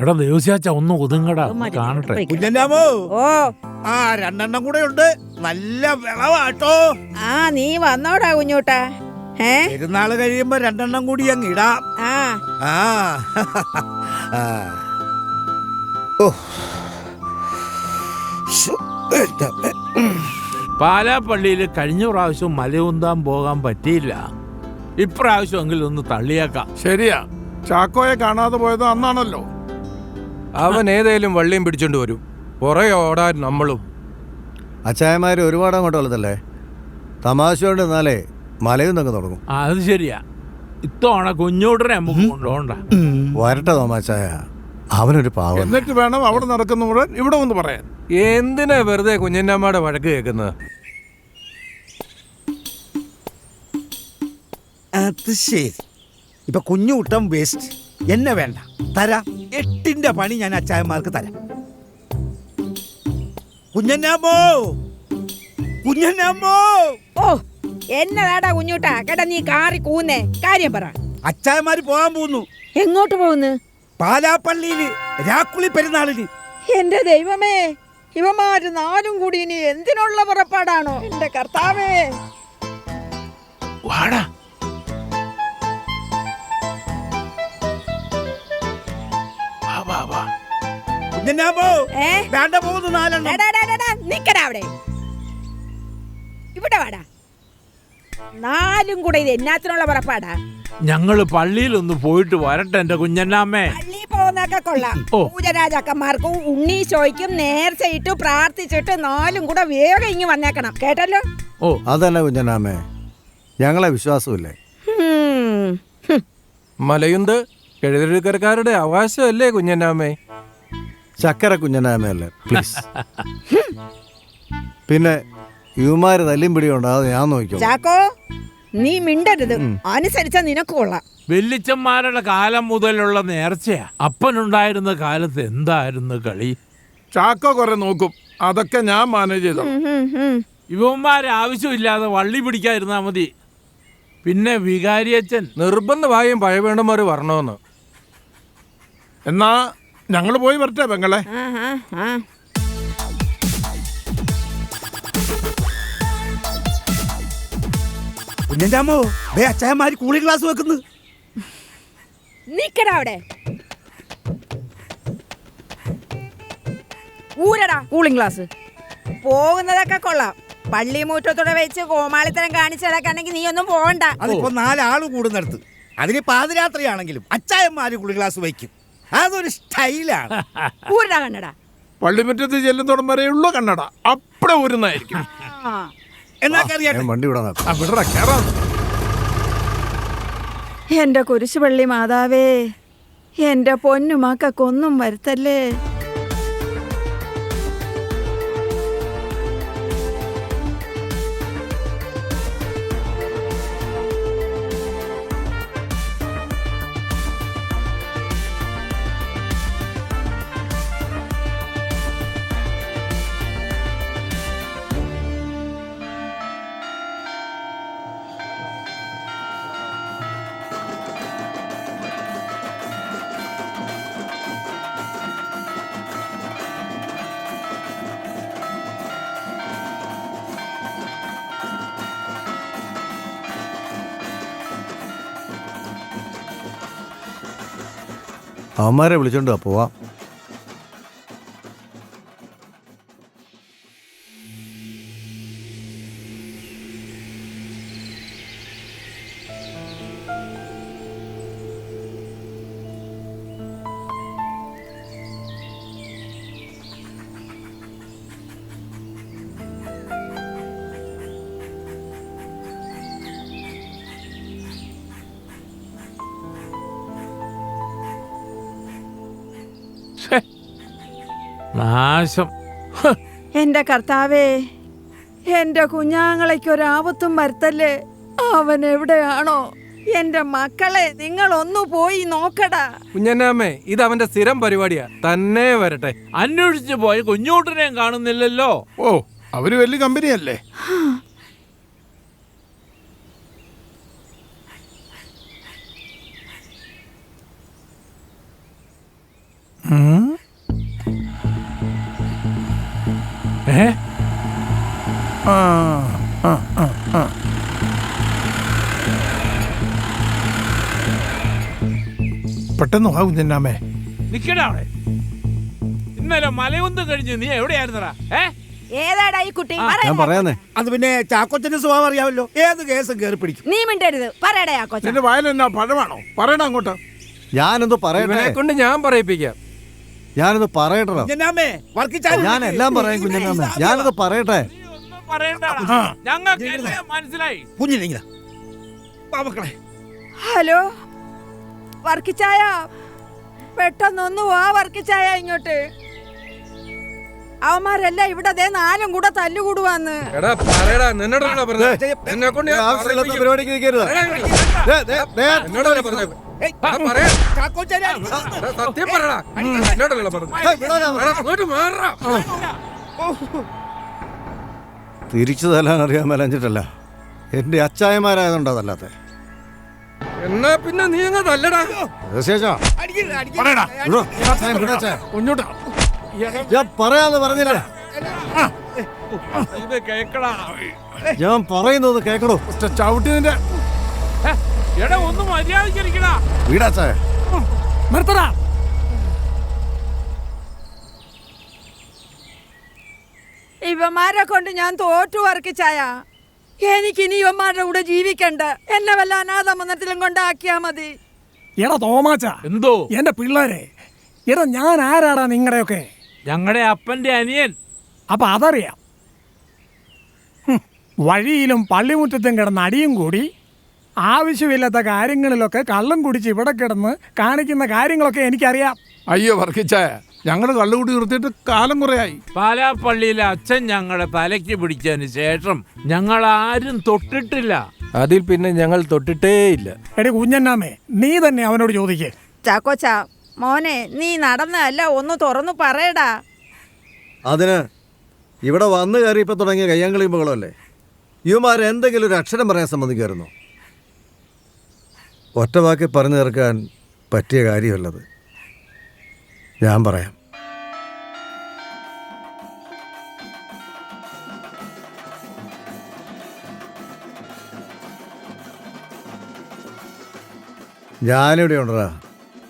എടാ ദേവസ്യാച്ച ഒന്ന് ഒതുങ്ങടാ, കാണട്ടെ. കുഞ്ഞന്നാമോ, ഓ ആ 2 കൂടെ ഉണ്ട്. നല്ല വിളവാട്ടോ. ആ നീ വന്നോടാ കുഞ്ഞൂട്ടാ. പെരുന്നാള് കഴിയുമ്പോ 2 കൂടി അങ്ങ് ഇടാം. ആ ആ ആ. ഓ. ശ്ശോ, എൻ്റെ അമ്മേ. പാലാപ്പള്ളിയിൽ കഴിഞ്ഞ പ്രാവശ്യം മലയുന്താൻ പോകാൻ പറ്റിയില്ല. ഇപ്രാവശ്യം എങ്കിലും ഒന്ന് തള്ളിയേക്കാം. ശരിയാ, ചാക്കോയെ കാണാതെ പോയത് അന്നാണല്ലോ. അവൻ ഏതേലും വള്ളിയും പിടിച്ചോണ്ട് വരും, പുറകെ ഓടാൻ നമ്മളും. അച്ചായന്മാർ ഒരുപാട് അങ്ങോട്ട് വലത്തല്ലേ, തമാശ കൊണ്ട് എന്നാലേ മലയും തങ്ങ് തുടങ്ങും. അത് ശരിയാ. ഇത്തവണ കുഞ്ഞോടനെ നമുക്ക് കൊണ്ടുപോകണ്ട. വരട്ടെ തോമാച്ചായ, അവനൊരു പാവം. എന്നിട്ട് വേണം അവിടെ നടക്കുന്ന മുഴുവൻ ഇവിടെ ഒന്ന് പറയാൻ. എന്തിനാ വെറുതെ കുഞ്ഞന്നമ്മയുടെ വഴക്ക് കേൾക്കുന്നത്? അത് ശരി. ഇപ്പൊ കുഞ്ഞുകൂട്ടം വേസ്റ്റ്. എന്നെ വേണ്ട, തരാം. 8ന്റെ പണി ഞാൻ അച്ചായന്മാർക്ക് തരാം. കുഞ്ഞന്നാമോ, കുഞ്ഞന്നാമോ. ഓ എന്നതാടാ കുഞ്ഞൂട്ടാ കേട്ടാ നീ കാറി കൂന്നേ? കാര്യം പറ. അച്ചായന്മാര് പോകാൻ പോകുന്നു. എങ്ങോട്ട് പോകുന്നു? പാലാപ്പള്ളിയില് രാക്കുളി പെരുന്നാളിന്. എന്റെ ദൈവമേ, ഇവന്മാര് 4 കൂടി ഇനി എന്തിനുള്ള പുറപ്പാടാണോ? എന്റെ കർത്താവേ. വാടാ. കുഞ്ഞന്നാമോ, ഏ? വേണ്ട പോകുന്നു 4. ഡാ, ഡാ, ഡാ, ഡാ, നിക്കടാ അവിടെ. ഇവിടെ വാടാ. 4 കൂടെ ഇത് എന്നാത്തിനുള്ള പുറപ്പാടാ? ഞങ്ങള് പള്ളിയിലൊന്ന് പോയിട്ട് വരട്ടെ എന്റെ കുഞ്ഞന്നാമ്മേ. പള്ളി പോകുന്നൊക്കെ കൊള്ളാം. ഓ. പൂജരാജാക്കന്മാർക്കും ഉണ്ണീശോയ്ക്കും നേർച്ചയിട്ട് പ്രാർത്ഥിച്ചിട്ട് 4 കൂടെ വേഗം ഇങ്ങ് വന്നേക്കണം, കേട്ടല്ലോ? ഓ അതന്നെ കുഞ്ഞനാമേ, ഞങ്ങളെ വിശ്വാസമില്ലേ. മലയുന്ത് കിഴക്കരക്കാരുടെ അവകാശമല്ലേ കുഞ്ഞന്നാമ്മേ? ചക്കര കുഞ്ഞനാമയല്ലേ, പ്ലീസ്. പിന്നെ യുവമാര് തല്ലും പിടിയുണ്ടാവും, ഞാൻ നോക്കിയോ. ചാക്കോ നീ മിണ്ടരുത്, അനുസരിച്ച നിനക്ക് കൊള്ളാം. വെല്ലിച്ചന്മാരുടെ കാലം മുതലുള്ള നേർച്ചയാ. അപ്പനുണ്ടായിരുന്ന കാലത്ത് എന്തായിരുന്നു കളി? ചാക്കോ കുറെ നോക്കും, അതൊക്കെ ഞാൻ മാനേജ് ചെയ്തോ. ഇവന്മാരെ ആവശ്യമില്ലാതെ വള്ളി പിടിക്കാതിരുന്നാ മതി. പിന്നെ വികാരിയച്ഛൻ നിർബന്ധമായും പഴവേണ്ടമാര് വരണമെന്ന്. എന്നാ ഞങ്ങൾ പോയി വരട്ടെ പെങ്ങളെ. കുഞ്ഞന്നാമോ, അച്ചായന്മാര് കൂളിംഗ് ഗ്ലാസ് വെക്കുന്നു. നിക്കടാ അവിടെ. ഊരടാ കൂളിംഗ് ഗ്ലാസ്. പോകുന്നതൊക്കെ കൊള്ളാം. പള്ളി മൂറ്റത്തോടെ വെച്ച് കോമാളിത്തരം കാണിച്ചതൊക്കെയാണെങ്കിൽ നീ ഒന്നും പോകണ്ട. അതിപ്പോ 4 ആള് കൂടുന്നിടത്ത്, അതിന് പാതിരാത്രിയാണെങ്കിലും അച്ചായന്മാര് കൂളിംഗ് ഗ്ലാസ് വയ്ക്കും. അതൊരു സ്റ്റൈലാണ്. ഊരടാ കണ്ണടാ. പള്ളിമുറ്റത്ത് ചെല്ലുന്നോടം വരെയുള്ള കണ്ണട അപ്പടെ ഊരുന്നായിരിക്കും. എന്നാ കറിയാട്ടെ. ഞാൻ വണ്ടി വിടാൻ വിടറ കേറാ. എന്റെ കുരിശുപള്ളി മാതാവേ, എന്റെ പൊന്നു മക്കൾക്കൊന്നും വരുത്തല്ലേ. അവന്മാരെ വിളിച്ചോണ്ട് പോവാം. നാശം. എന്റെ കർത്താവേ, എന്റെ കുഞ്ഞാങ്ങളയ്ക്കൊരാപത്തും വരുത്തല്ലേ. അവൻ എവിടെയാണോ? എന്റെ മക്കളെ നിങ്ങൾ ഒന്ന് പോയി നോക്കടാ. കുഞ്ഞന്നാമ്മേ, ഇത് അവന്റെ സ്ഥിരം പരിപാടിയാ, തന്നെ വരട്ടെ. അന്വേഷിച്ചു പോയി കുഞ്ഞോട്ടിനെയും കാണുന്നില്ലല്ലോ. ഓ, അവര് വലിയ കമ്പനിയല്ലേ. ഏ ആ ആ ആ ആ പെട്ടെന്ന് വാ കുഞ്ഞന്നാമേ. നിക്കടാ അവിടെ. ഇന്നലെ മലയൊന്നും കഴിഞ്ഞ് നീ എവിടെയായിരുന്നടാ? ഏതാടാ ഈ കുട്ടി ആ, പറയടാ. ഞാൻ പറയാന്നേ. അത് പിന്നെ ചാക്കോച്ചന്റെ സ്വഭാവം അറിയാമല്ലോ, ഏത് കേസും കയറി പിടിക്കും. നീ മിണ്ടരുത്, പറയടാ ആ കൊച്ച. നിന്റെ വായലെന്നാ പഴമാണോ? പറയണ അങ്ങോട്ട്. ഞാനൊന്ന് പറയട്ടെ, ഇവനെ കൊണ്ട് ഞാൻ പറയിപ്പിക്കാം. ഞാനൊന്ന് പറയട്ടോ. കുഞ്ഞന്നാമേ, വർക്കിച്ചാൽ ഞാൻ എല്ലാം പറയാം കുഞ്ഞനാമേ, ഞാനത് പറയട്ടെ. നീ ഒന്നും പറയണ്ടടാ. ആ. ഞങ്ങൾക്ക് എല്ലാം മനസ്സിലായി. കുഞ്ഞിനെങ്കിലാ മക്കളെ. ഹലോ വർക്കിച്ചായ, പെട്ടെന്നൊന്ന് വാ വർക്കിച്ചായ ഇങ്ങോട്ട്. അവന്മാരെല്ലാം ഇവിടെ ദേ 4 കൂടെ തല്ലുകൂടുവാന്ന്. എടാ പറയടാ, നിന്നോടാണോ പറഞ്ഞത്? എന്നെ കൊണ്ട് ഞാൻ ആവശ്യമില്ലാത്ത പറയിപ്പിക്കും. പരിപാടിക്ക് നിൽക്കരുത്. എന്നോടല്ലേ പറഞ്ഞത്? ആ, പറയാ. ചാക്കോച്ചനെ എടാ, സത്യം പറയടാ. എന്നോടല്ലേ പറഞ്ഞത്? എടാ, അങ്ങോട്ട് മാറടാ. തിരിച്ചു തല്ലാൻ അറിയാൻ മേലഞ്ഞിട്ടല്ല, എന്റെ അച്ചായമാരായതുണ്ടോ അതല്ലാത്ത. എന്നാ പിന്നെ നീ അങ്ങ് തല്ലടാ. പറയടാ. കുഞ്ഞോട്ടാ ഞാൻ പറയാന്ന് പറഞ്ഞില്ലേ? ഇത് കേക്കടാ. ഞാൻ പറയുന്നത് കേക്കടോ. ചവിട്ടി നിന്റെ എടാ ഒന്ന് മര്യാദക്കിരിക്കടാ. വീടാച്ചായ നിർത്തടാ. ഇവന്മാരെ കൊണ്ട് ഞാൻ തോറ്റു വർക്കിച്ചായ. എനിക്കിനി ഇവന്മാരുടെ കൂടെ ജീവിക്കണ്ട. എന്നെ വല്ല അനാഥ മന്ദിരത്തിലും കൊണ്ടാക്കിയാ മതി. എടാ തോമാച്ച, എന്തോ? എന്റെ പിള്ളേരെ, എടാ ഞാൻ ആരാടാ നിങ്ങളുടെയൊക്കെ? ഞങ്ങളുടെ അപ്പന്റെ അനിയൻ. അപ്പൊ അതറിയാം. വഴിയിലും പള്ളിമുറ്റത്തും കിടന്ന് അടിയും കൂടി ആവശ്യമില്ലാത്ത കാര്യങ്ങളിലൊക്കെ കള്ളം കുടിച്ച് ഇവിടെ കിടന്ന് കാണിക്കുന്ന കാര്യങ്ങളൊക്കെ എനിക്കറിയാം. അയ്യോ വർക്കിച്ചായ, ഞങ്ങൾ കള്ളുകൂടി നിർത്തിയിട്ട് കാലം കുറയായി. പാലാപ്പള്ളിയിലെ അച്ഛൻ ഞങ്ങളുടെ തലയ്ക്ക് പിടിച്ചതിന് ശേഷം ഞങ്ങൾ ആരും തൊട്ടിട്ടില്ല. അതിൽ പിന്നെ ഞങ്ങൾ തൊട്ടിട്ടേ ഇല്ല. എടി കുഞ്ഞന്നാമേ, നീ തന്നെ അവനോട് ചോദിക്കേ. ചാക്കോച്ച മോനെ, നീ നടന്നല്ല, ഒന്ന് തുറന്നു പറയടാ. അതിന് ഇവിടെ വന്നു കയറി ഇപ്പൊ തുടങ്ങിയ കയ്യാങ്കളിയും ബഹളമല്ലേ? യുവമാർ എന്തെങ്കിലും ഒരു അക്ഷരം പറയാൻ സമ്മതിക്കായിരുന്നു? ഒറ്റ വാക്കി പറഞ്ഞു തീർക്കാൻ പറ്റിയ കാര്യമല്ലത്. ഞാൻ പറയാം. ഞാനിവിടെ ഉണ്ടടാ.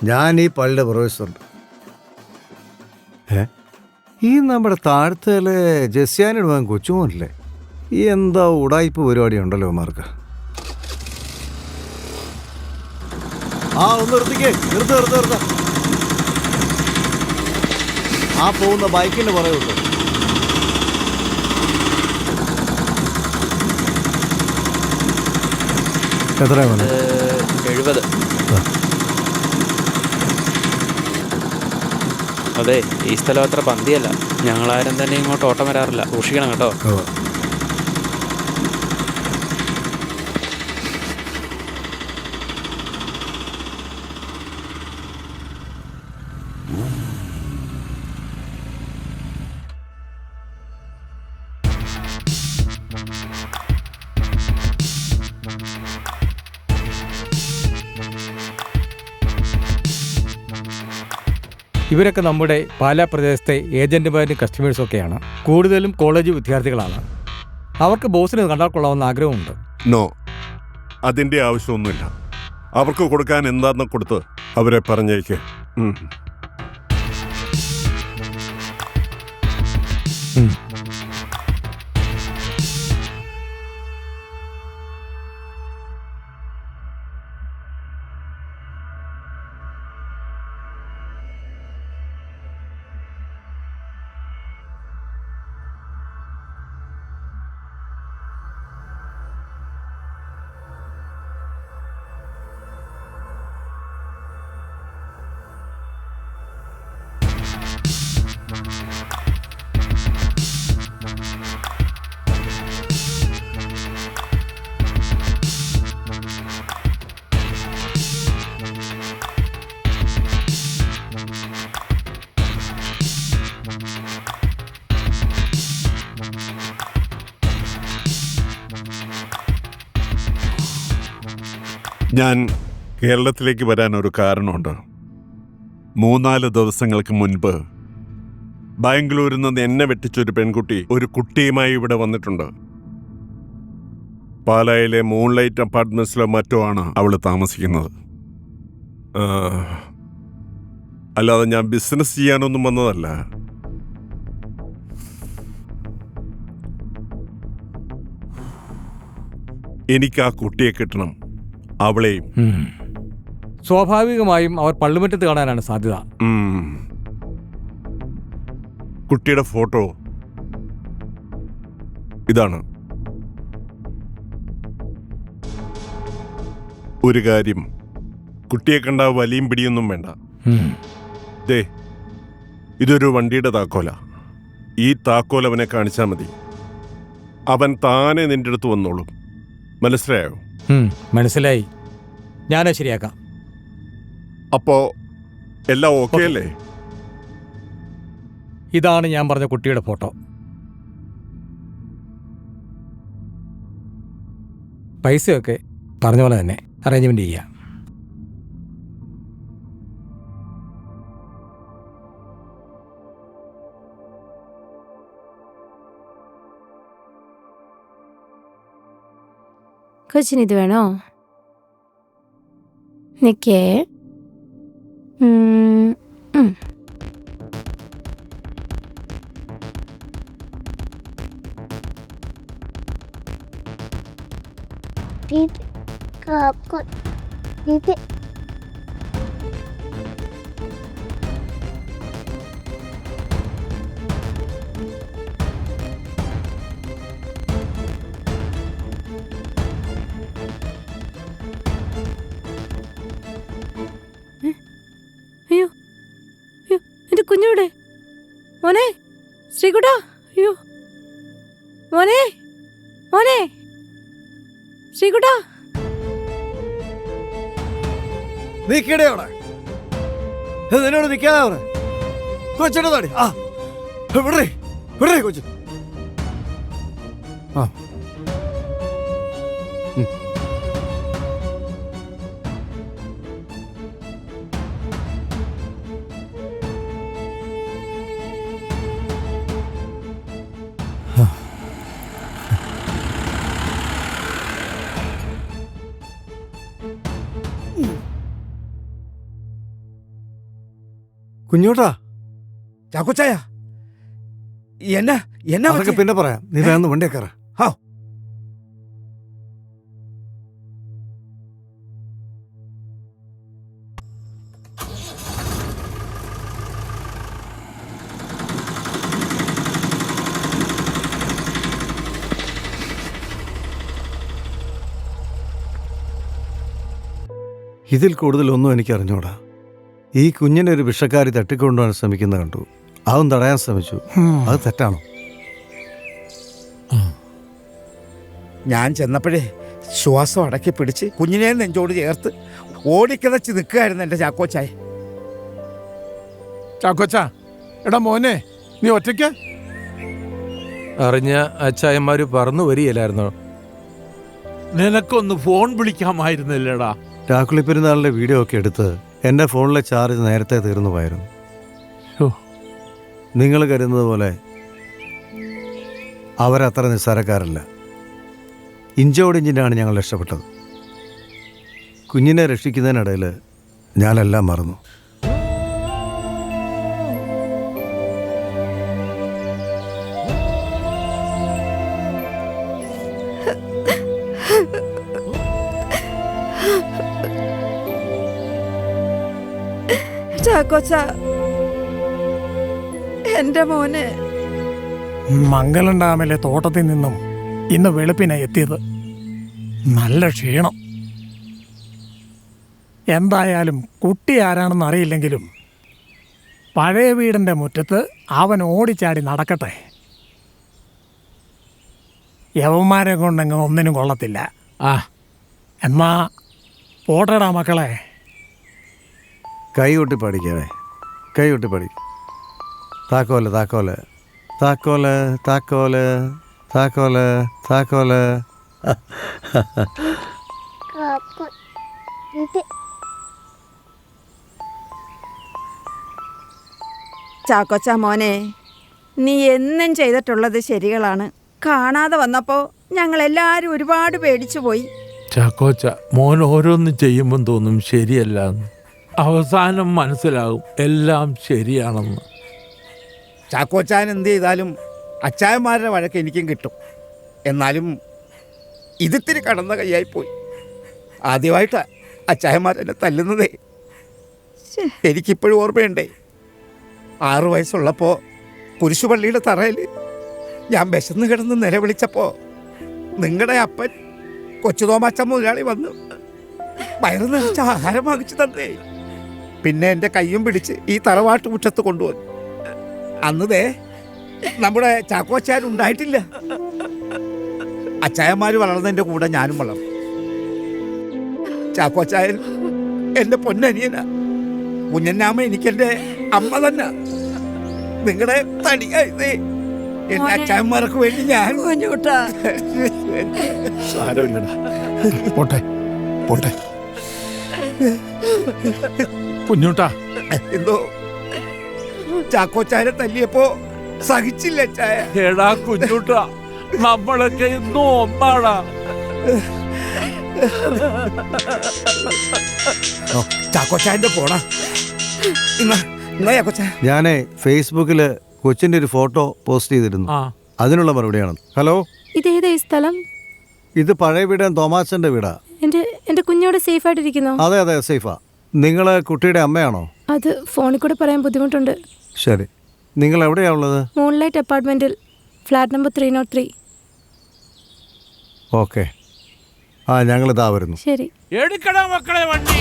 ഞാൻ ഈ പള്ളിയുടെ പ്രൊഫസറുണ്ട്. ഈ നമ്മുടെ താഴത്തേലെ ജസ്യാനിടുവാൻ കൊച്ചുമോനല്ലേ? ഈ എന്താ ഉടായ്പ പരിപാടി ഉണ്ടല്ലോ മാർക്ക്. ആ ഒന്ന് നിർത്തിക്കേ, നിർത്ത. ആ പോകുന്ന ബൈക്കിന്റെ പറയുള്ളൂ. എത്രയാ വേണം? 70. അതെ, ഈ സ്ഥലം അത്ര പന്തിയല്ല. ഞങ്ങളാരും തന്നെ ഇങ്ങോട്ട് ഓട്ടം വരാറില്ല. സൂക്ഷിക്കണം കേട്ടോ. ഇവരൊക്കെ നമ്മുടെ പാലാ പ്രദേശത്തെ ഏജന്റുമാരും കസ്റ്റമേഴ്സും ഒക്കെയാണ്. കൂടുതലും കോളേജ് വിദ്യാർത്ഥികളാണ്. അവർക്ക് ബോസിന് കണ്ടാൽ കൊള്ളാവുന്ന ആഗ്രഹമുണ്ട്. നോ, അതിൻ്റെ ആവശ്യമൊന്നുമില്ല. അവർക്ക് കൊടുക്കാൻ എന്താന്ന് കൊടുത്ത് അവരെ പറഞ്ഞേക്ക്. ഞാൻ കേരളത്തിലേക്ക് വരാൻ ഒരു കാരണമുണ്ട്. 3-4 ദിവസങ്ങൾക്ക് മുൻപ് ബാംഗ്ലൂരിൽ നിന്ന് എന്നെ വെട്ടിച്ചൊരു പെൺകുട്ടി ഒരു കുട്ടിയുമായി ഇവിടെ വന്നിട്ടുണ്ട്. പാലായിലെ മൂൺലൈറ്റ് അപ്പാർട്ട്മെന്റ്സിലോ മറ്റോ ആണ് അവൾ താമസിക്കുന്നത്. അല്ലാതെ ഞാൻ ബിസിനസ് ചെയ്യാനൊന്നും വന്നതല്ല. എനിക്ക് ആ കുട്ടിയെ കിട്ടണം, അവളെയും. സ്വാഭാവികമായും അവർ പള്ളിമുറ്റത്ത് കാണാനാണ് സാധ്യത. കുട്ടിയുടെ ഫോട്ടോ ഇതാണ്. ഒരു കാര്യം, കുട്ടിയെ കണ്ട വലിയും പിടിയൊന്നും വേണ്ട. ദേ, ഇതൊരു വണ്ടിയുടെ താക്കോല. ഈ താക്കോൽ അവനെ കാണിച്ചാൽ മതി. അവൻ താനെ നിന്റെ അടുത്ത് വന്നോളും. മനസ്സിലായോ? മനസ്സിലായി. ഞാനത് ശരിയാക്കാം. അപ്പോ എല്ലാം ഓക്കെ അല്ലേ? ഇതാണ് ഞാൻ പറഞ്ഞ കുട്ടിയുടെ ഫോട്ടോ. പൈസയൊക്കെ പറഞ്ഞ പോലെ തന്നെ അറേഞ്ച്മെന്റ് ചെയ്യാം. കൊച്ചിനിത് വേണോ? നിക്കേ. അയ്യോ അയ്യോ, എന്റെ കുഞ്ഞൂടെ മോനെ ശ്രീകുട്ടാ. അയ്യോ മോനെ മോനെ ശ്രീകുട്ടാ. നിൽക്കടേ അവിടെ. നിന്നോട് നിൽക്കാതെ അവിടെ കൊച്ചിട്ട് താടി. വിടേ വിടേ കൊച്ചു. കുഞ്ഞോട്ടാ. ചാക്കോച്ചായ, എന്നാ അതൊക്കെ പിന്നെ പറയാം. നീ വേണം വണ്ടിയെ കയറ. ഇതിൽ കൂടുതലൊന്നും എനിക്ക് അറിഞ്ഞൂടാ. ഈ കുഞ്ഞിനെ ഒരു വിഷക്കാരി തട്ടിക്കൊണ്ടുപോകാൻ ശ്രമിക്കുന്നത് കണ്ടു. അതും തടയാൻ ശ്രമിച്ചു. അത് തെറ്റാണോ? ഞാൻ ചെന്നപ്പോഴേ ശ്വാസം അടക്കി പിടിച്ച് കുഞ്ഞിനെ നെഞ്ചോട് ചേർത്ത് ഓടിക്കിതച്ച് നിൽക്കുകയായിരുന്നു എൻ്റെ ചാക്കോച്ചായ. ചാക്കോച്ച, എടാ മോനെ, നീ ഒറ്റയ്ക്ക്? അറിഞ്ഞ അച്ചായന്മാര് പറന്നു വരികയില്ലായിരുന്നോ? നിനക്കൊന്ന് ഫോൺ വിളിക്കാമായിരുന്നില്ലടാ. രാക്കുളി പെരുന്നാളിൻ്റെ വീഡിയോ ഒക്കെ എടുത്ത് എൻ്റെ ഫോണിലെ ചാർജ് നേരത്തെ തീർന്നു പോയിരുന്നു. നിങ്ങൾ കരുതുന്നത് പോലെ അവരത്ര നിസ്സാരക്കാരല്ല. ഇഞ്ചോടിഞ്ചിനാണ് ഞങ്ങൾ രക്ഷപ്പെട്ടത്. കുഞ്ഞിനെ രക്ഷിക്കുന്നതിനിടയിൽ ഞാനെല്ലാം മറന്നു. ചാക്കോച്ച, എന്റെ മോനെ. മംഗലം ഡാമിലെ തോട്ടത്തിൽ നിന്നും ഇന്ന് വെളുപ്പിനെ എത്തിയത്. നല്ല ക്ഷീണം. എന്തായാലും കുട്ടി ആരാണെന്ന് അറിയില്ലെങ്കിലും പഴയ വീടിൻ്റെ മുറ്റത്ത് അവൻ ഓടിച്ചാടി നടക്കട്ടെ. യവന്മാരെ കൊണ്ടെങ്ങ് ഒന്നിനും കൊള്ളത്തില്ല. എന്നാ പോട്ടടാ മക്കളെ. കൈ കൊട്ടി പഠിക്കണേ, കൈ കൊട്ടി പഠിക്കും. താക്കോല് താക്കോല് താക്കോല് താക്കോല് താക്കോല് താക്കോല്. ചാക്കോച്ച മോനെ, നീ എന്നും ചെയ്തിട്ടുള്ളത് ശരികളാണ്. കാണാതെ വന്നപ്പോൾ ഞങ്ങളെല്ലാവരും ഒരുപാട് പേടിച്ചു പോയി. ചാക്കോച്ച, മോൻ ഓരോന്നും ചെയ്യുമ്പം തോന്നും ശരിയല്ല എന്ന്. അവസാനം മനസ്സിലാകും എല്ലാം ശരിയാണെന്ന്. ചാക്കോച്ചാൻ എന്ത് ചെയ്താലും അച്ചായന്മാരുടെ വഴക്ക് എനിക്കും കിട്ടും. എന്നാലും ഇതിത്തിരി കടന്ന കൈയായിപ്പോയി. ആദ്യമായിട്ടാണ് അച്ചായന്മാരെന്നെ തല്ലുന്നതേ. എനിക്കിപ്പോഴും ഓർമ്മയുണ്ടേ, 6 വയസ്സുള്ളപ്പോൾ കുരിശുപള്ളിയുടെ തറയിൽ ഞാൻ വിശന്ന് കിടന്ന് നിലവിളിച്ചപ്പോൾ നിങ്ങളുടെ അപ്പൻ കൊച്ചുതോമാച്ചൻ മുതലാളി വന്ന് വയറ് നിറച്ച ആഹാരം വാങ്ങിച്ചു തന്നേ. പിന്നെ എൻ്റെ കയ്യും പിടിച്ച് ഈ തറവാട്ട് മുറ്റത്ത് കൊണ്ടുവന്നു. അന്നതേ നമ്മുടെ ചാക്കോച്ചാൻ ഉണ്ടായിട്ടില്ല. അച്ചായന്മാർ വളർന്നതിൻ്റെ കൂടെ ഞാനും വളർന്നു. ചാക്കോച്ചായൻ എൻ്റെ പൊന്നനിയനാ. കുഞ്ഞന്നാമ്മ എനിക്കെൻ്റെ അമ്മ തന്നെ. നിങ്ങളുടെ തടിയായിരുന്നേ എൻ്റെ അച്ചായന്മാർക്ക് വേണ്ടി ഞാൻ. കുഞ്ഞൂട്ടാ, സാരമില്ലടാ, പോട്ടെ പോട്ടെ. കുഞ്ഞൂട്ടാ, എന്തോ ചാക്കോച്ചായനെ തല്ലിയപ്പോ സഹിച്ചില്ല ചായ. എടാ കുഞ്ഞൂട്ടാ, നമ്മളൊക്കെ ഇന്നും ഒന്നാടാ. ചാക്കോച്ചായന്റെ പോണ ഇന്നാ ചാക്കോച്ചായ. ഞാനേ ഫേസ്ബുക്കിൽ കൊച്ചിൻ്റെ ഒരു ഫോട്ടോ പോസ്റ്റ് ചെയ്തിരുന്നു. ആ, അതിനുള്ള മറുപടിയാണ്. ഹലോ, ഇതേതാ ഈ സ്ഥലം? ഇത് പഴയ വീട് തോമാച്ചൻ്റെ വീടാ. എൻ്റെ കുഞ്ഞോടെ സേഫ് ആയിട്ടിരിക്കുന്നോ? അതെ അതെ, സേഫാ. നിങ്ങൾ കുട്ടിയുടെ അമ്മയാണോ? അത് ഫോണിൽ കൂടെ പറയാൻ ബുദ്ധിമുട്ടുണ്ട്. ശരി, നിങ്ങൾ എവിടെയാണ് ഉള്ളത്? മൂൺലൈറ്റ് അപ്പാർട്ട്മെന്റിൽ, ഫ്ലാറ്റ് നമ്പർ 303. ഓക്കെ, ആ ഞങ്ങളിതാ വരുന്നു. ശരി. എടുക്കടാ മക്കളെ വണ്ടി.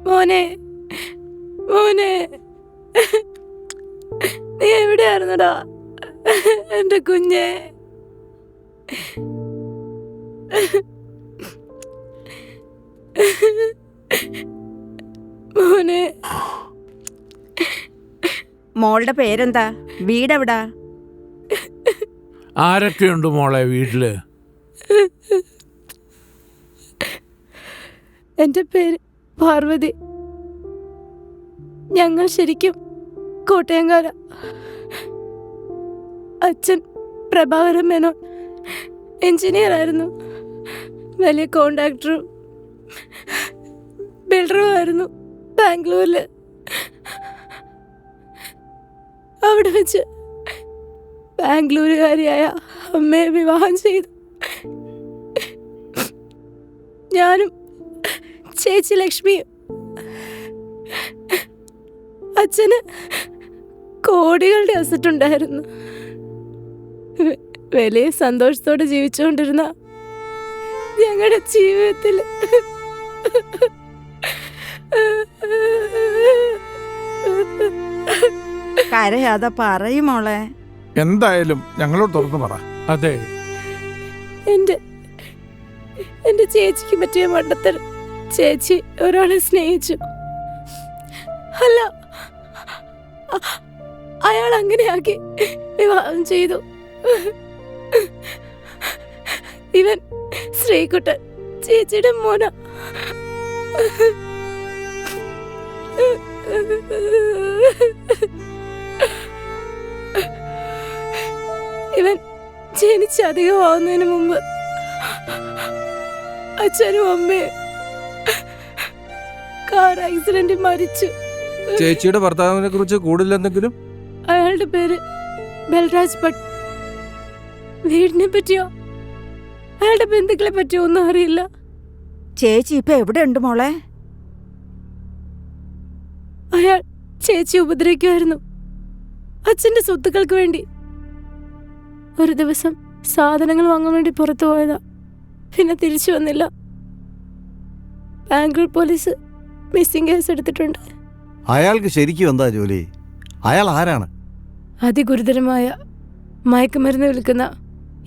മോനെ, മോനെ, നീ എവിടെയായിരുന്നടാ എൻ്റെ കുഞ്ഞെ? മോനെ. മോളുടെ പേരെന്താ? വീടെവിടാ? ആരൊക്കെയുണ്ട് മോളെ വീട്ടില്? എൻ്റെ പേര് പാർവതി. ഞങ്ങൾ ശരിക്കും കോട്ടയംകാര. അച്ഛൻ പ്രഭാകരൻ മേനോൻ എഞ്ചിനീയർ ആയിരുന്നു. വലിയ കോൺട്രാക്ടറും ബിൽഡറും ആയിരുന്നു ബാംഗ്ലൂരിൽ. അവിടെ വെച്ച് ബാംഗ്ലൂരുകാരിയായ അമ്മയെ വിവാഹം ചെയ്തു. ഞാനും ചേച്ചി ലക്ഷ്മിയും. അച്ഛന് കോടികളുടെ അസറ്റ് ഉണ്ടായിരുന്നു. വലിയ സന്തോഷത്തോടെ ജീവിച്ചുകൊണ്ടിരുന്ന ഞങ്ങളുടെ ജീവിതത്തിൽ കരയാതെ പറയും മോളെ. എന്തായാലും ഞങ്ങളോട് തുറന്നു പറ. അതെ, എന്റെ ചേച്ചിക്ക് പറ്റിയ മണ്ടത്തരം. ചേച്ചി ഒരാളെ സ്നേഹിച്ചു. അല്ല, അയാൾ അങ്ങനെയാക്കി വിവാഹം ചെയ്തു. ഇവൻ ശ്രീകുട്ടൻ ചേച്ചിയുടെ മോന. ഇവൻ ജനിച്ചധികമാവുന്നതിന് മുമ്പ് അച്ഛനും അമ്മയും കാർ ആക്സിഡന്റിൽ മരിച്ചു. ചേച്ചിയുടെ ഭർത്താവിനെ കുറിച്ച് കൂടുതൽ എന്തെങ്കിലും? അയാളുടെ പേര് ബൽരാജ് ഭട്ട്. വീടിനെ പറ്റിയോ അയാളുടെ ബന്ധുക്കളെ പറ്റിയോ ഒന്നും അറിയില്ല. ചേച്ചി ഇപ്പൊ എവിടെ ഉണ്ട് മോളെ? അയാൾ ചേച്ചി ഉപദ്രവിക്കുമായിരുന്നു അച്ഛന്റെ സ്വത്തുക്കൾക്ക് വേണ്ടി. ഒരു ദിവസം സാധനങ്ങൾ വാങ്ങാൻ വേണ്ടി പുറത്തു പോയതാ. പിന്നെ തിരിച്ചു വന്നില്ല. ബാംഗ്ലൂർ പോലീസ് മിസ്സിംഗ് കേസ് എടുത്തിട്ടുണ്ട്. അയാൾക്ക് ശരിക്കും എന്താ ജോലി? അയാൾ ആരാണ്? അതിഗുരുതരമായ മയക്കുമരുന്ന് വിൽക്കുന്ന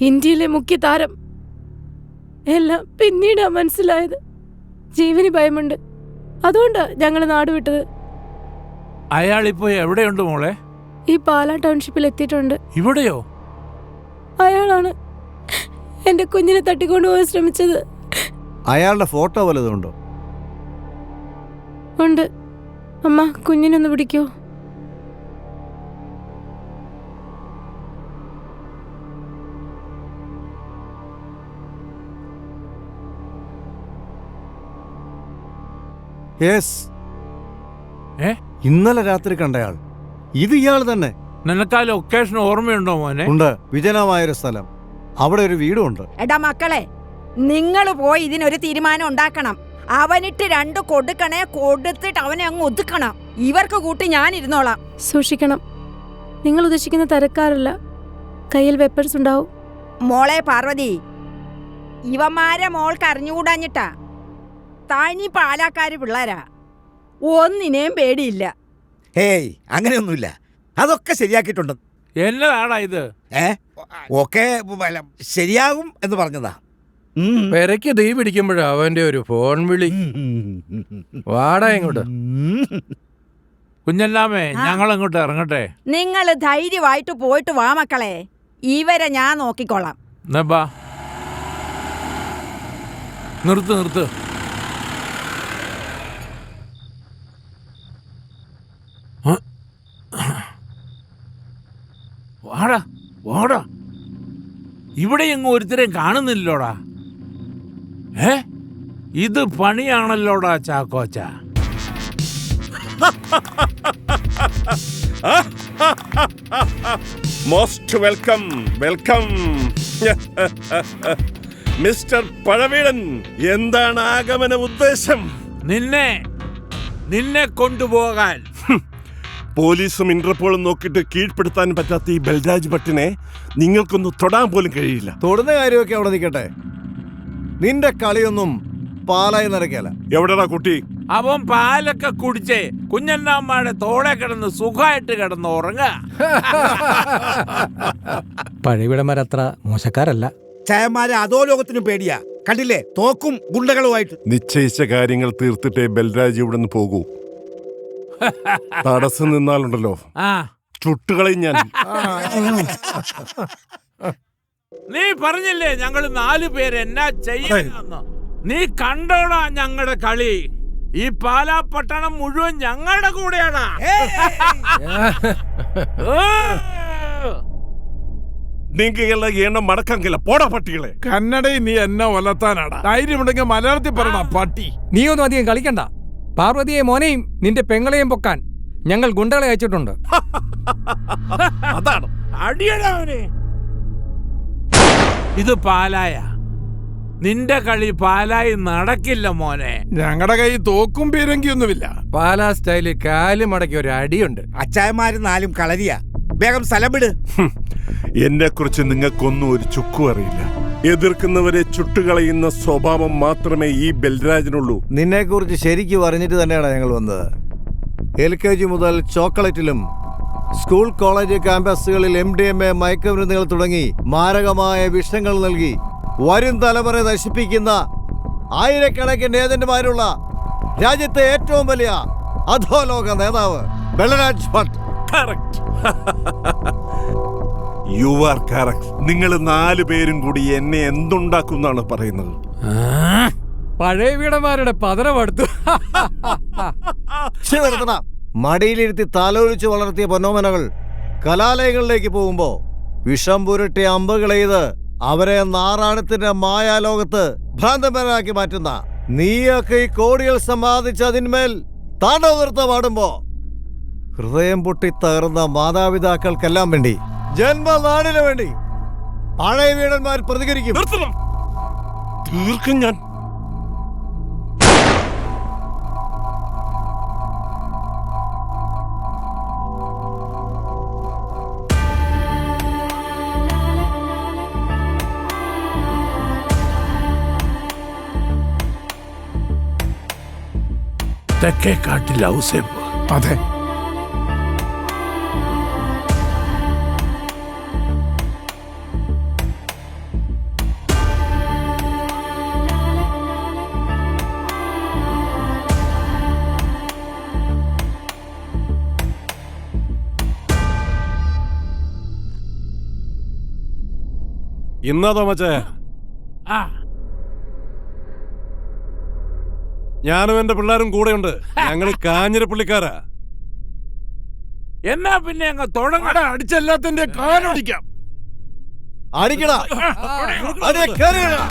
ഇന്ത്യയിലെ മുഖ്യ താരം. എല്ലാം പിന്നീടാ മനസ്സിലായത്. ജീവന് ഭയമുണ്ട്, അതുകൊണ്ടാ ഞങ്ങൾ നാടുവിട്ടത്. അയാളിപ്പോ എവിടെയുണ്ട് മോളെ? ഈ പാലാ ടൗൺഷിപ്പിൽ എത്തിയിട്ടുണ്ട്. ഇവിടെയോ? അയാളാണ് എന്റെ കുഞ്ഞിനെ തട്ടിക്കൊണ്ടുപോകാൻ ശ്രമിച്ചത്. അയാളുടെ ഫോട്ടോ വല്ലതുണ്ടോ? ഉണ്ട്. അമ്മ, കുഞ്ഞിനൊന്ന് പിടിക്കോ? യെസ്, ഏ? ഇന്നലെ രാത്രി കണ്ടയാൾ. ഇത് ഇയാൾ തന്നെ. നിനക്ക് ആ ലൊക്കേഷൻ ഓർമ്മയുണ്ടോ മോനെ? ഉണ്ട്, വിജനമായൊരു സ്ഥലം. അവിടെ ഒരു വീടുണ്ട്. എടാ മക്കളെ, നിങ്ങൾ പോയി ഇതിനൊരു തീരുമാനം ഉണ്ടാക്കണം. അവനിട്ട് 2 കൊടുക്കണേ, കൊടുത്തിട്ട് അവനെ അങ്ങ് ഒതുക്കണം. ഇവർക്ക് കൂട്ടി ഞാൻ ഇരുന്നോളാം. സൂക്ഷിക്കണം, നിങ്ങൾ ഉദ്ദേശിക്കുന്ന തരക്കാരല്ല. കയ്യിൽ വെപ്പൺസ് ഉണ്ടാവും. മോളെ പാർവതി, ഇവന്മാരെ മോൾക്ക് അറിഞ്ഞുകൂടാഞ്ഞിട്ടാ. തനി പാലാക്കാര് പിള്ളേരാ, ഒന്നിനേം പേടിയില്ല. ഹേയ്, അങ്ങനെയൊന്നുമില്ല. അതൊക്കെ ശരിയാക്കിയിട്ടുണ്ട്. എന്നതാടാ ഇത്? ഓക്കെ, ശരിയാകും എന്ന് പറഞ്ഞതാ. പെരയ്ക്ക് തീ പിടിക്കുമ്പോഴാ അവന്റെ ഒരു ഫോൺ വിളി. വാടാ ഇങ്ങോട്ട്. കുഞ്ഞല്ലാമേ, ഞങ്ങളങ്ങോട്ട് ഇറങ്ങട്ടെ. നിങ്ങൾ ധൈര്യമായിട്ട് പോയിട്ട് വാ മക്കളെ, ഇവരെ ഞാൻ നോക്കിക്കോളാം. ബാ, നിർത്ത്. വാടാ, ഇവിടെ എങ്ങും ഒരുത്തരെയും കാണുന്നില്ലോടാ. ഇത് പണിയാണല്ലോടാ ചാക്കോച്ച. Most welcome mister Pazhaveedan. എന്താണ് ആഗമന ഉദ്ദേശം? നിന്നെ കൊണ്ടുപോകാൻ. പോലീസും ഇന്റർപോളും നോക്കിയിട്ട് കീഴ്പ്പെടുത്താൻ പറ്റാത്ത ഈ ബൽരാജ് ഭട്ടിനെ നിങ്ങൾക്കൊന്നും തൊടാൻ പോലും കഴിയില്ല. തൊടുന്ന കാര്യമൊക്കെ അവിടെ നിൽക്കട്ടെ. നിന്റെ കളിയൊന്നും പാലായി നടക്കല. എവിടെടാ കുട്ടി? അവൻ പാലൊക്കെ കുടിച്ചേ കുഞ്ഞണ്ണാമ്മയുടെ തോളെ കിടന്ന് സുഖമായിട്ട് കിടന്ന് ഉറങ്ങ. പഴയവിടന്മാരത്ര മോശക്കാരല്ല. ചായന്മാരെ അതോ ലോകത്തിനും പേടിയാ. കണ്ടില്ലേ, തോക്കും ഗുണ്ടകളുമായിട്ട്. നിശ്ചയിച്ച കാര്യങ്ങൾ തീർത്തിട്ടേ ബൽരാജ് ഇവിടെ നിന്ന് പോകൂ. തടസ്സം നിന്നാലുണ്ടല്ലോ ചുട്ടുകളയും ഞാൻ. നീ പറഞ്ഞില്ലേ ഞങ്ങൾ 4 പേര് എന്നാ ചെയ്യുന്ന? നീ കണ്ടോടാ ഞങ്ങളുടെ കളി. ഈ പാലാ പട്ടണം മുഴുവൻ ഞങ്ങളുടെ കൂടെയാടാ. നിങ്ങൾക്ക് എണ്ണം മടക്കങ്കില്ല. പോടാ പട്ടികളെ. കന്നഡയിൽ നീ എന്നെ ഒലത്താനാടാ. ധൈര്യമുണ്ടെങ്കിൽ മലയാളത്തിൽ പറയണ പട്ടി. നീ ഒന്നും അധികം കളിക്കണ്ട. പാർവതിയെ മോനെയും നിന്റെ പെങ്ങളെയും പൊക്കാൻ ഞങ്ങൾ ഗുണ്ടകളെ അയച്ചിട്ടുണ്ട്. അതാണ് അടിയടാവനെ. ഇത് പാലായ. നിന്റെ കളി പാലായി നടക്കില്ല മോനെ. ഞങ്ങളുടെ കൈ തോക്കും പീരങ്കിയൊന്നുമില്ല. പാലാ സ്റ്റൈലിൽ കാല് മടക്കി ഒരു അടിയുണ്ട്. അച്ചായന്മാര് 4 കളരിയാ. വേഗം സ്ഥലം വിട്. എന്നെ കുറിച്ച് നിങ്ങൾക്കൊന്നും ഒരു ചുക്കും അറിയില്ല. എതിർക്കുന്നവരെ ചുട്ടുകളയുന്ന സ്വഭാവം മാത്രമേ ഈ ബൽരാജിനുള്ളൂ. നിന്നെക്കുറിച്ച് ശരിക്കും അറിഞ്ഞിട്ട് തന്നെയാണ് ഞങ്ങൾ വന്നത്. LKG മുതൽ ചോക്ലേറ്റിലും സ്കൂൾ കോളേജ് ക്യാമ്പസുകളിൽ MDMA മയക്കുമരുന്നുകൾ തുടങ്ങി മാരകമായ വിഷങ്ങൾ നൽകി വരും തലമുറ നശിപ്പിക്കുന്ന ആയിരക്കണക്കിന് ഏജന്റുമാരുള്ള രാജ്യത്തെ ഏറ്റവും വലിയ അധോലോക നേതാവ് Balraj Bhatt. You are correct. നിങ്ങൾ 4 പേരും കൂടി എന്നെ എന്തുണ്ടാക്കുന്നാണ് പറയുന്നത്? പഴയ വീടന്മാരുടെ പതനമെടുത്തു. മടിയിലിരുത്തി താലോലിച്ച് വളർത്തിയ പൊന്നോമനകൾ കലാലയങ്ങളിലേക്ക് പോകുമ്പോ വിഷം പുരട്ടി അമ്പുകളെയ്ത് അവരെ നാറാണത്തിന്റെ മായാലോകത്ത് ഭ്രാന്തന്മാരാക്കി മാറ്റുന്ന നീയൊക്കെ ഈ കോടികൾ സമ്പാദിച്ച് അതിന്മേൽ താണ്ഡവനൃത്തം പാടുമ്പോ ഹൃദയം പൊട്ടി തകർന്ന മാതാപിതാക്കൾക്കെല്ലാം വേണ്ടി, ജന്മനാടിന് വേണ്ടി പഴയ വീടന്മാർ പ്രതികരിക്കും. തീർക്കും ഞാൻ. തെക്കേക്കാട്ടിൽ ഔസേപ്പ്. അതെ, ഇന്നാ തോമച്ചേ ആ ഞാനും എന്റെ പിള്ളേരും കൂടെയുണ്ട്. ഞങ്ങള് കാഞ്ഞിരപ്പള്ളിക്കാരാ. എന്നാ പിന്നെ അങ്ങ് തുടങ്ങട. അടിച്ചല്ലാത്തന്റെ കാലൊടിക്കാം. അടിക്കടാ, അടിയെ കേറിയിടടാ.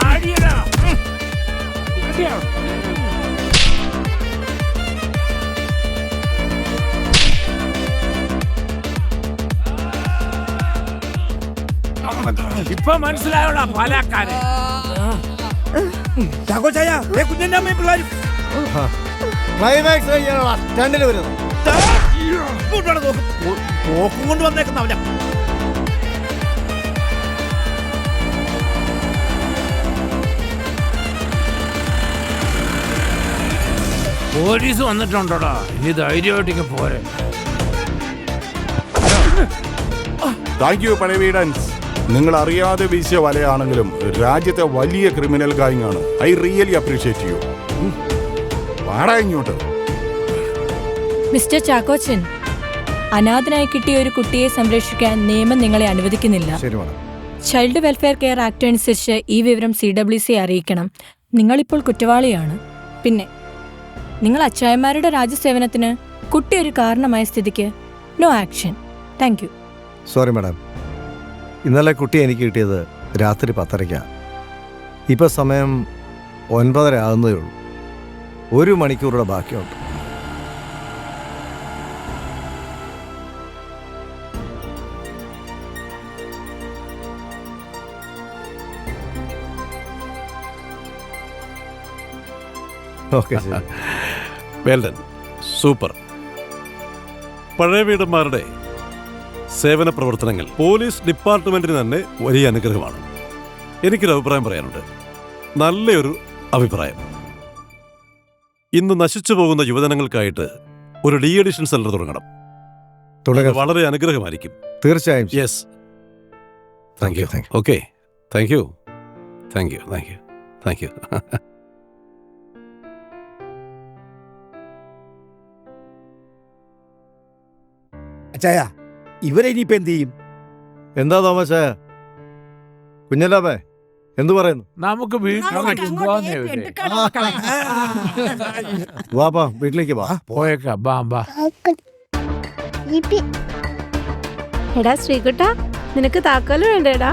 ആടിയടാ. ഇപ്പൊ മനസ്സിലായോടാ പാലക്കാരെ. ചാക്കോച്ചായ കുഞ്ഞിന്റെ അമ്മയും പിള്ളേരും ക്ലൈമാക്സ് കഴിഞ്ഞാണോ സ്റ്റണ്ടിൽ വരുന്നത്? പോക്കും കൊണ്ട് വന്നേക്കുന്ന അവനെ. പോലീസ് വന്നിട്ടുണ്ടോടാ. ഇനി ധൈര്യമായിട്ടേക്ക് പോരെ. Thank you Pazhaveedans. നിങ്ങൾ അറിയാതെ വീശിയ വലയാണെങ്കിലും രാജ്യത്തെ വലിയ ക്രിമിനൽ ഗാങ് ആണ്. I really appreciate you. വാടാ ഇങ്ങോട്ട്. മിസ്റ്റർ ചാക്കോച്ചൻ, അനാഥനായി കിട്ടിയ ഒരു കുട്ടിയെ സംരക്ഷിക്കാൻ നിയമം നിങ്ങളെ അനുവദിക്കുന്നില്ല. ശരി madam. Child welfare care act അനുസരിച്ച് ഈ വിവരം CWC അറിയിക്കണം. നിങ്ങളിപ്പോൾ കുറ്റവാളിയാണ്. പിന്നെ നിങ്ങൾ അച്ചായന്മാരുടെ രാജ്യസേവനത്തിന് കുട്ടി ഒരു കാരണമായ സ്ഥിതിക്ക് no action. Thank you. Sorry madam. ഇന്നലെ കുട്ടി എനിക്ക് കിട്ടിയത് രാത്രി 10:30. ഇപ്പോൾ സമയം 9:30 ആകുന്നതേ ഉള്ളൂ. 1 മണിക്കൂറുടെ ബാക്കിയുണ്ട്. ഓക്കെ, ശരി. Well done, super. പഴയ വീടന്മാരുടെ സേവന പ്രവർത്തനങ്ങൾ പോലീസ് ഡിപ്പാർട്ട്മെന്റിന് തന്നെ വലിയ അനുഗ്രഹമാണ്. എനിക്കൊരു അഭിപ്രായം പറയാനുണ്ട്. നല്ലൊരു അഭിപ്രായം. ഇന്ന് നശിച്ചു പോകുന്ന യുവജനങ്ങൾക്കായിട്ട് ഒരു ഡി അഡിഷൻ സെന്റർ തുടങ്ങണം. വളരെ അനുഗ്രഹമായിരിക്കും. തീർച്ചയായും. Yes, thank you. Okay, thank you, thank you, thank you, thank you. അച്ചായ ഇവരെ ഇനിയിപ്പോ എന്ത് ചെയ്യും? എന്താ തോമസ്? കുഞ്ഞല്ലാമേ എന്തു പറയുന്നു? നമുക്ക് വീട്ടിലേക്ക് പോവാന്നേ ഇവരെ. വാപ്പാ, വീട്ടിലേക്ക് വാ. പോയേക്കാം. ബാ ബാ. എടാ ശ്രീകുട്ട, നിനക്ക് താക്കോല് വേണ്ടേടാ?